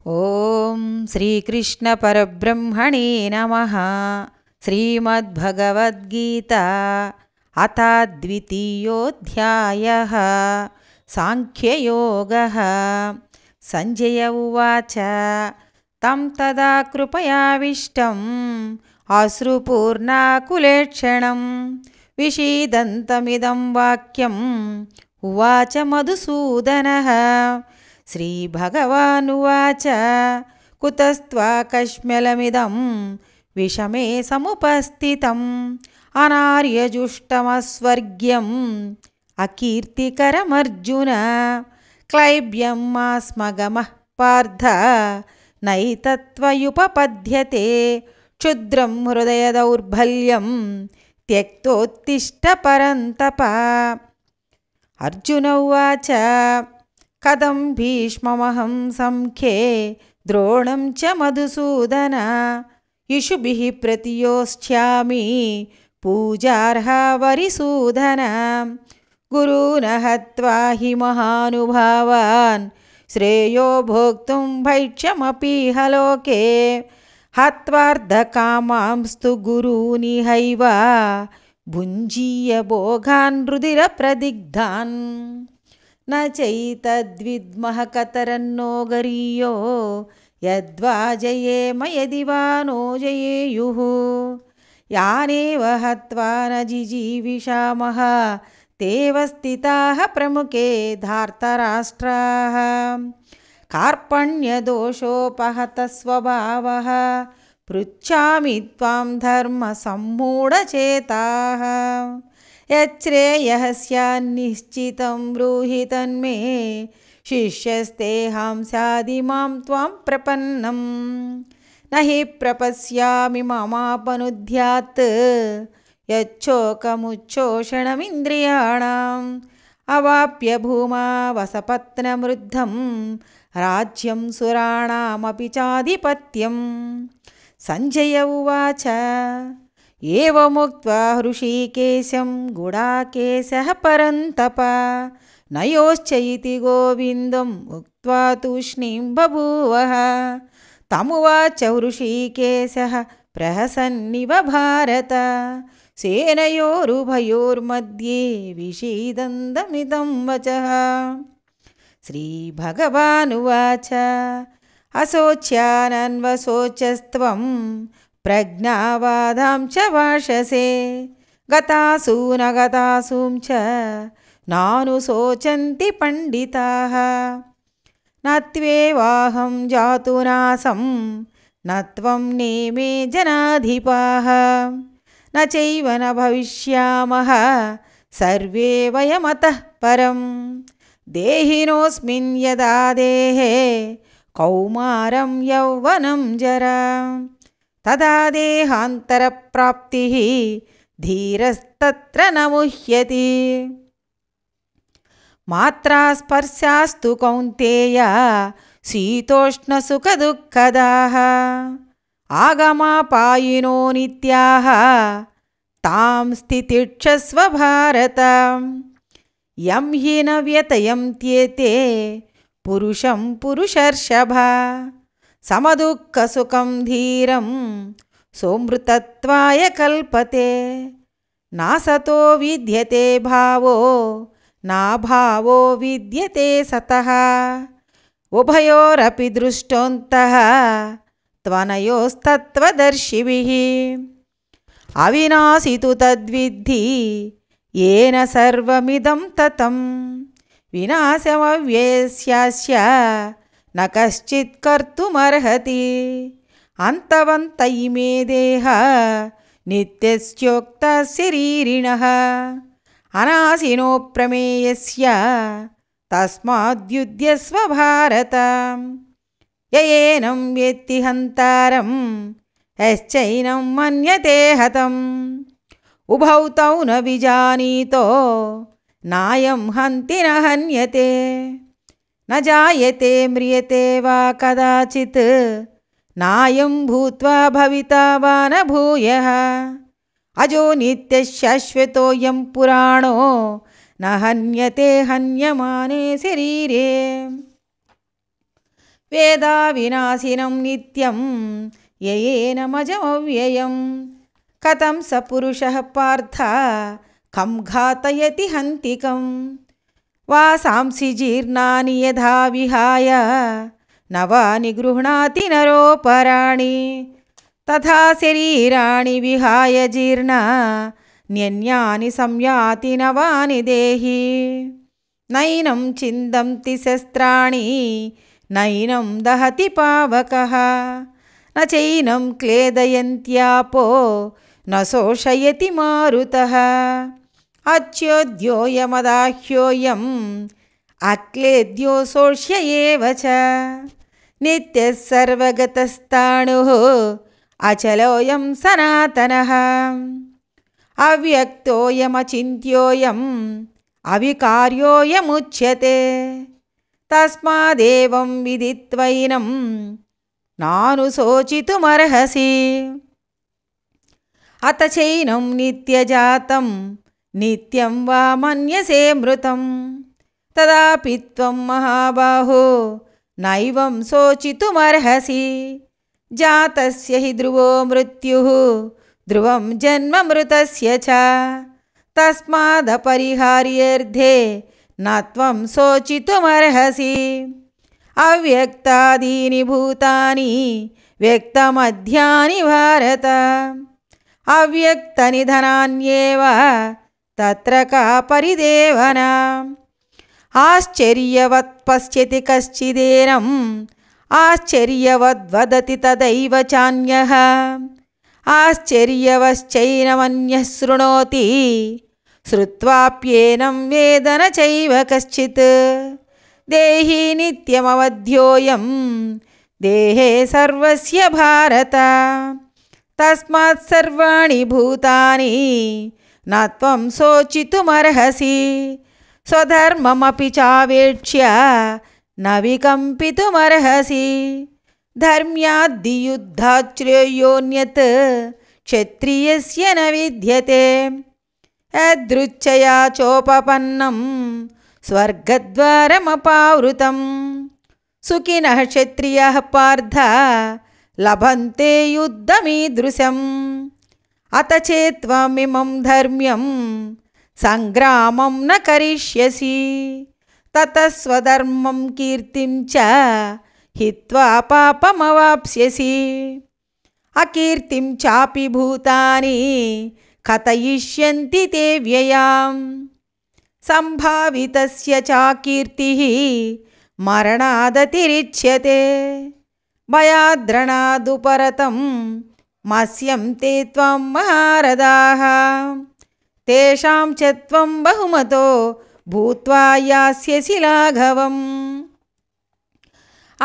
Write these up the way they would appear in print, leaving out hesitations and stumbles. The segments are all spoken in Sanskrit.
ओम श्रीकृष्ण परब्रह्मणे नमः। श्रीमद्भगवद्गीता अथ द्वितीयोऽध्यायः सांख्ययोगः। संजय उवाच तं तदा कृपयाविष्टम् अश्रुपूर्णाकुलेक्षणं विषीदन्तमिदं वाक्यम् उवाच मधुसूदनः। श्रीभगवानुवाच कुतस्त्वाकश्मलमिदं विषमे समुपस्थितम् अनार्यजुष्टमस्वर्ग्यम् अकीर्तिकरमर्जुन। क्लैब्यं मास्मगमः पार्थ नैतत्त्वयुपपद्यते क्षुद्रं हृदयदौर्बल्यं त्यक्तोत्तिष्ठ परन्तप। अर्जुन उवाच कथं भीष्ममहं संख्ये द्रोणं च मधुसूदन इषुभिः प्रतियोत्स्यामि पूजार्हा वरिसूदन। गुरून् हत्वा हि महानुभावान् श्रेयो भोक्तुं भैक्ष्यमपीह लोके हत्वार्धकामांस्तु गुरूनिहैव भुञ्जीय भोगान् रुधिरप्रदिग्धान्। न चैतद्विद्मः कतरन्नो गरीयो यद्वा जयेम यदि वा नो जयेयुः। यानेव हत्वा न जिजीविषामः तेव स्थिताः प्रमुखे धार्तराष्ट्राः। कार्पण्यदोषोपहतः स्वभावः पृच्छामि त्वां धर्मसम्मूढचेताः। यच्छ्रेयः स्यान्निश्चितं ब्रूहि तन्मे शिष्यस्तेऽहं स्यादिमां त्वां प्रपन्नं। न हि प्रपश्यामि ममापनुद्यात् यच्छोकमुच्छोषणमिन्द्रियाणाम् अवाप्य भूमा वसपत्नमृद्धं राज्यं सुराणामपि चाधिपत्यम्। संजय उवाच एवमुक्त्वा हृषीकेशं गुडाकेशः परन्तप न योश्चैति गोविन्दम् उक्त्वा तूष्णीं बभूवः। तमुवाच हृषीकेशः प्रहसन्निव भारत सेनयोरुभयोर्मध्ये विषीदन्तमिदं वचः। श्रीभगवानुवाच अशोच्यानन्वशोचस्त्वं प्रज्ञावादां च भाषसे गतासून गतासूं च नानुशोचन्ति पण्डिताः। न त्वेवाहं जातुनासं न त्वं नेमे जनाधिपाः न चैव न भविष्यामः सर्वे वयमतः परं। देहिनोऽस्मिन् यदा देहे कौमारं यौवनं जरा तदा देहान्तरप्राप्तिः धीरस्तत्र न मुह्यति। मात्रा स्पर्शास्तु कौन्तेय शीतोष्णसुखदुःखदाः आगमापायिनो नित्याः तां स्थितिक्षस्व भारत। यं हि न व्यतयन्त्येते पुरुषं पुरुषर्षभ समदुःखसुखं धीरं सोमृतत्वाय कल्पते। नासतो विद्यते भावो नाभावो विद्यते सतः उभयोरपि दृष्टोऽन्तः त्वनयोस्तत्त्वदर्शिभिः। अविनाशि तु तद्विद्धि येन सर्वमिदं ततं विनाशमव्ययस्यास्य न कश्चित् कर्तुमर्हति। अन्तवन्त इमे देहा नित्यस्योक्तः शरीरिणः अनाशिनो प्रमेयस्य तस्माद्युध्यस्व भारत। य एनं वेत्ति हन्तारं यश्चैनं मन्यते हतम् उभौ तौ न विजानीतो नायं हन्ति न हन्यते। न जायते म्रियते वा कदाचित् नायं भूत्वा भविता वा न भूयः। अजो नित्यशाश्वतोऽयं पुराणो न हन्यते हन्यमाने शरीरे। वेदाविनाशिनं नित्यं ययेनमजमव्ययं कथं स पुरुषः पार्थ कं घातयति हन्तिकं वासांसि जीर्णानि यथा विहाय नवानि गृह्णाति नरोपराणि तथा शरीराणि विहाय जीर्णान्यन्यानि संयाति नवानि देहि नैनं छिन्दन्ति शस्त्राणि नैनं दहति पावकः न चैनं क्लेदयन्त्यापो न शोषयति मारुतः अच्छोद्योऽयमदाह्योऽयम् अक्लेद्यो शोष्य एव च नित्यः सर्वगतस्ताणुः अचलोऽयं सनातनः अव्यक्तोऽयमचिन्त्योऽयम् अविकार्योऽयमुच्यते तस्मादेवं विदित्वैनं नानुशोचितुमर्हसि अथ चैनं नित्यजातं नित्यं वा मन्यसे मृतं तदापि त्वं महाबाहो नैवं शोचितुमर्हसि जातस्य हि ध्रुवो मृत्युः ध्रुवं जन्म मृतस्य च तस्मादपरिहार्येऽर्धे न त्वं शोचितुमर्हसि अव्यक्तादीनि भूतानि व्यक्तमध्यानि भारत अव्यक्तनिधनान्येव तत्र का परिदेवना आश्चर्यवत् पश्यति कश्चिदेनम् आश्चर्यवद्वदति तदैव चान्यः आश्चर्यवश्चैनमन्यः शृणोति श्रुत्वाप्येनं वेद न चैव कश्चित् देहि नित्यमवध्योऽयं देहे सर्वस्य भारत तस्मात् सर्वाणि भूतानि न त्वं शोचितुमर्हसि स्वधर्ममपि चावेक्ष्य न विकम्पितुमर्हसि धर्म्याद्धियुद्धाच्छ्रेयोऽन्यत् क्षत्रियस्य न विद्यते यदृच्छया चोपपन्नं स्वर्गद्वारमपावृतं सुखिनः क्षत्रियः पार्थ लभन्ते युद्धमीदृशम् अथ चेत्त्वमिमं धर्म्यं सङ्ग्रामं न करिष्यसि ततः स्वधर्मं कीर्तिं च हित्वा पापमवाप्स्यसि अकीर्तिं चापि भूतानि कथयिष्यन्ति ते व्ययां सम्भावितस्य चाकीर्तिः मरणादतिरिच्यते भयाद्रणादुपरतं मत्स्यं ते त्वं महारथाः तेषां च त्वं बहुमतो भूत्वा यास्यसि लाघवम्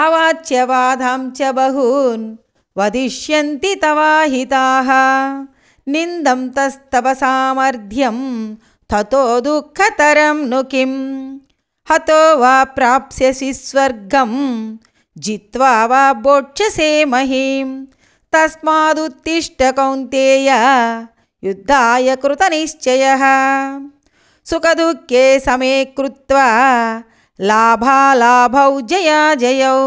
अवाच्यवादां च बहून् वदिष्यन्ति तवाहिताः निन्दं तस्तव सामर्थ्यं ततो दुःखतरं नु किं हतो वा प्राप्स्यसि स्वर्गं जित्वा वा भोक्ष्यसे महीं तस्मादुत्तिष्ठ कौन्तेय युद्धाय कृतनिश्चयः सुखदुःखे समे कृत्वा लाभालाभौ जयाजयौ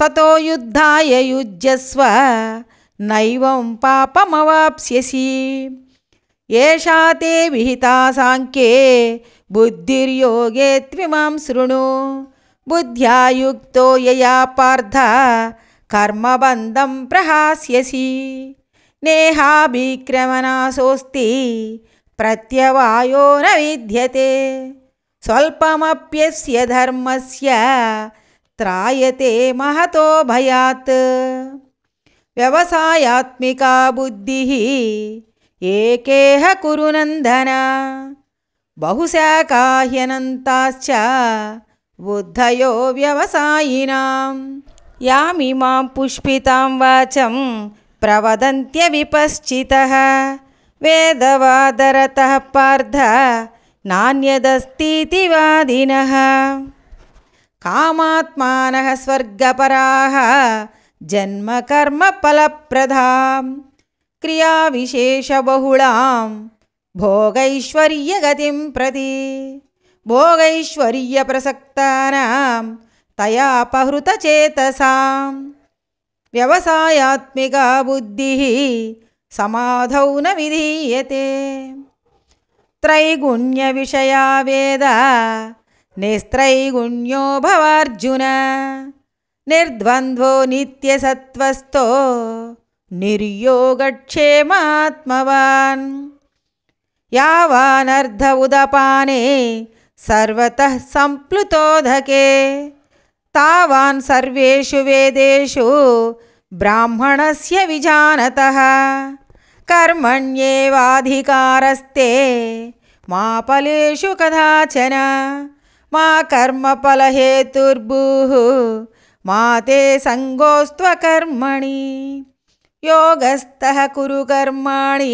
ततो युद्धाय युज्यस्व नैवं पापमवाप्स्यसि एषा ते विहिता साङ्ख्ये बुद्धिर्योगे त्विमां शृणु बुद्ध्या युक्तो यया पार्थ कर्मबन्धं प्रहास्यसि नेहाभिक्रमनाशोऽस्ति प्रत्यवायो न विद्यते स्वल्पमप्यस्य धर्मस्य त्रायते महतो भयात् व्यवसायात्मिका बुद्धिः एकेह कुरु नन्दन बहुशाखा ह्यनन्ताश्च बुद्धयो व्यवसायिनां यामिमां पुष्पितां वाचं प्रवदन्त्यविपश्चितः वेदवादरतः पार्थ नान्यदस्तीति वादिनः कामात्मानः स्वर्गपराः जन्मकर्मफलप्रदां क्रियाविशेषबहुलां भोगैश्वर्यगतिं प्रति भोगैश्वर्यप्रसक्तानां तया अपहृतचेतसां व्यवसायात्मिका बुद्धिः समाधौ न विधीयते। त्रैगुण्यविषया वेदा निस्त्रैगुण्यो भवार्जुन निर्द्वन्द्वो नित्यसत्त्वस्थो निर्योगक्षेमात्मवान् यावानर्ध उदपाने सर्वतः सम्प्लुतोदके तावान् सर्वेषु वेदेषु ब्राह्मणस्य विजानतः कर्मण्येवाधिकारस्ते मा फलेषु कदाचन मा कर्मफलहेतुर्भूः मा ते सङ्गोऽस्त्वकर्मणि योगस्थः कुरु कर्माणि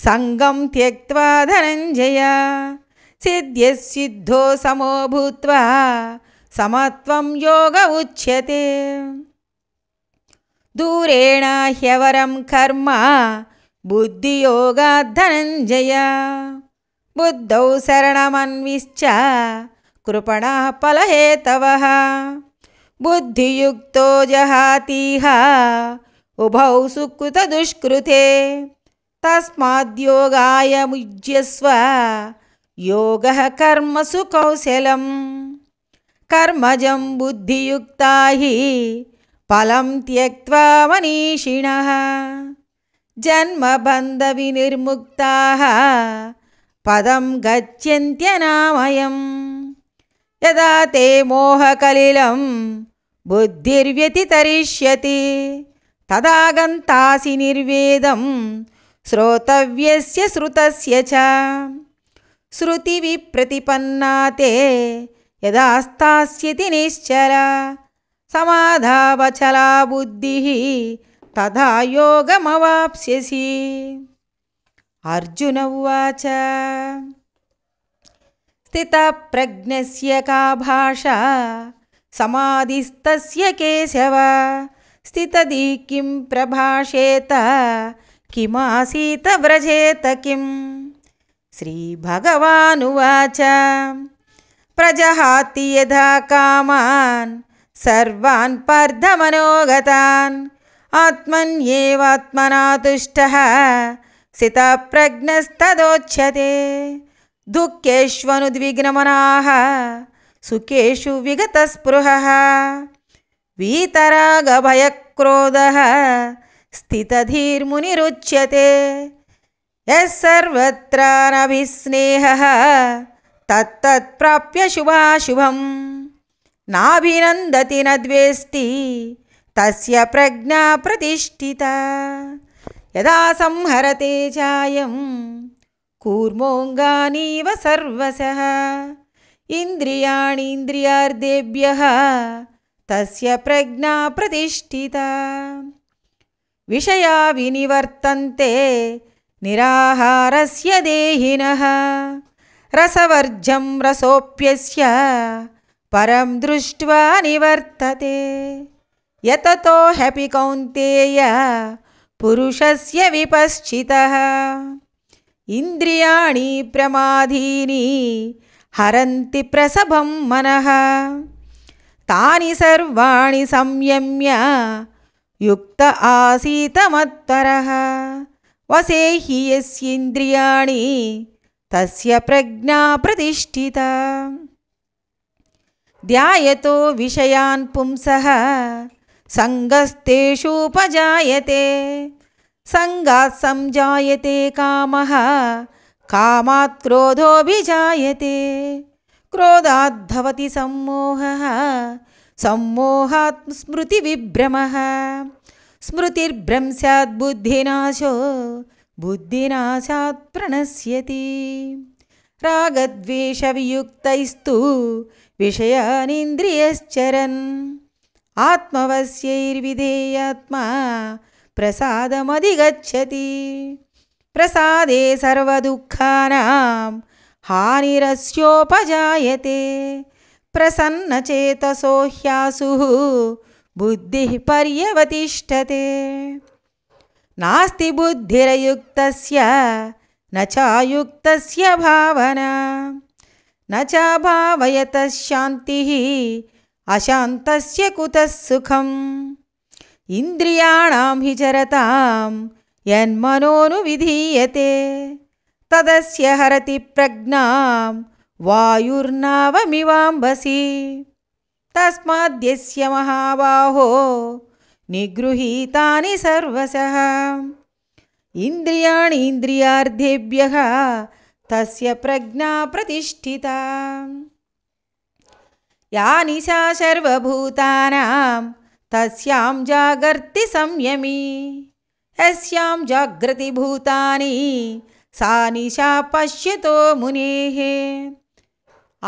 सङ्गं त्यक्त्वा धनञ्जय सिद्ध्यसिद्धो समो भूत्वा समत्वं योग उच्यते। दूरेण ह्यवरं कर्म बुद्धियोगात् धनञ्जय बुद्धौ शरणमन्विश्च कृपणः फलहेतवः बुद्धियुक्तो जहातीह उभौ सुकृतदुष्कृते तस्माद्योगाय मुज्यस्व योगः कर्मसु कौशलम् कर्मजं बुद्धियुक्ता हि फलं त्यक्त्वा मनीषिणः जन्मबन्धविनिर्मुक्ताः पदं गच्छन्त्यनामयम् यदा ते मोहकलिलं बुद्धिर्व्यतितरिष्यति तदा गन्तासि निर्वेदं श्रोतव्यस्य श्रुतस्य च श्रुतिविप्रतिपन्ना ते यदा स्थास्यति निश्चला समाधावचला बुद्धिः तदा योगमवाप्स्यसि। अर्जुन उवाच स्थितप्रज्ञस्य का भाषा समाधिस्तस्य केशव स्थितधि किं प्रभाषेत किमासीत व्रजेत किम्। श्रीभगवानुवाच प्रजहाति यथा कामान् सर्वान् पार्थमनोगतान् आत्मन्येवात्मना तुष्टः स्थितप्रज्ञस्तदोच्यते दुःखेष्वनुद्विग्नमनाः सुखेषु विगतस्पृहः वीतरागभयक्रोधः स्थितधीर्मुनिरुच्यते यः सर्वत्र नभिस्नेहः तत्तत्प्राप्य शुभाशुभम् नाभिनन्दति न द्वेष्टि तस्य प्रज्ञा प्रतिष्ठिता यदा संहरते चायं कूर्मोऽङ्गानीव सर्वशः इन्द्रियाणीन्द्रियार्थेभ्यः तस्य प्रज्ञा प्रतिष्ठिता विषया विनिवर्तन्ते निराहारस्य देहिनः रसवर्जं रसोऽप्यस्य परं दृष्ट्वा निवर्तते यततो ह्यपि कौन्तेय पुरुषस्य विपश्चितः इन्द्रियाणि प्रमादीनि हरन्ति प्रसभं मनः तानि सर्वाणि संयम्य युक्त आसीत मत्परः वसे हि यस्येन्द्रियाणि तस्य प्रज्ञा प्रतिष्ठिता ध्यायतो विषयान् पुंसः सङ्गस्तेषूपजायते सङ्गात् संजायते कामः कामात् क्रोधोऽभिजायते क्रोधात् भवति सम्मोहः सम्मोहात् स्मृतिविभ्रमः स्मृतिर्भ्रंशात् बुद्धिनाशो बुद्धिनाशात् प्रणश्यति रागद्वेषवियुक्तैस्तु विषयानिन्द्रियश्चरन् आत्मवश्यैर्विधेयात्मा प्रसादमधिगच्छति प्रसादे सर्वदुःखानां हानिरस्योपजायते प्रसन्नचेतसो ह्यासुः बुद्धिः पर्यवतिष्ठते नास्ति बुद्धिरयुक्तस्य न चायुक्तस्य भावना न च भावयतः शान्तिः अशान्तस्य कुतः सुखम् इन्द्रियाणां हि चरतां यन्मनोनुविधीयते तदस्य हरति प्रज्ञां वायुर्नावमिवाम्भसि तस्माद्यस्य महाबाहो निगृहीतानि सर्वशः इन्द्रियाणि इन्द्रियार्थेभ्यः तस्य प्रज्ञा प्रतिष्ठिता या निशा सर्वभूतानां तस्यां जागर्ति संयमी यस्यां जागृति भूतानि सा निशा पश्यतो मुनेः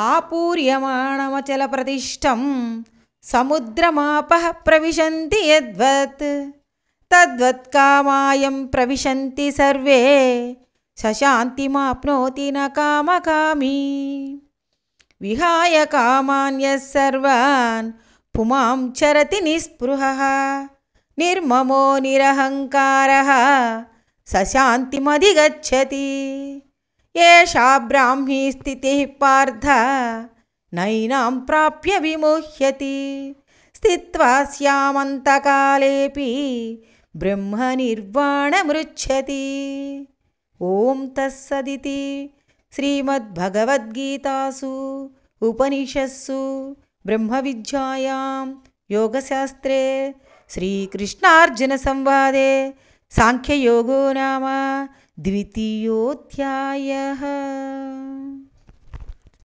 आपूर्यमाणमचलप्रतिष्ठं समुद्रमापः प्रविशन्ति यद्वत् तद्वत् कामायं प्रविशन्ति सर्वे सशान्तिमाप्नोति न कामकामी विहाय कामान् यः सर्वान् पुमां चरति निःस्पृहः निर्ममो निरहङ्कारः स शान्तिमधिगच्छति एषा ब्राह्मी स्थितिः पार्थ नैनां प्राप्य विमुह्यति स्थित्वा स्यामन्तकालेऽपि ब्रह्मनिर्वाणमृच्छति ॐ तत्सदिति श्रीमद्भगवद्गीतासु उपनिषत्सु ब्रह्मविद्यायां योगशास्त्रे श्रीकृष्णार्जुनसंवादे सांख्ययोगो नाम द्वितीयोऽध्यायः।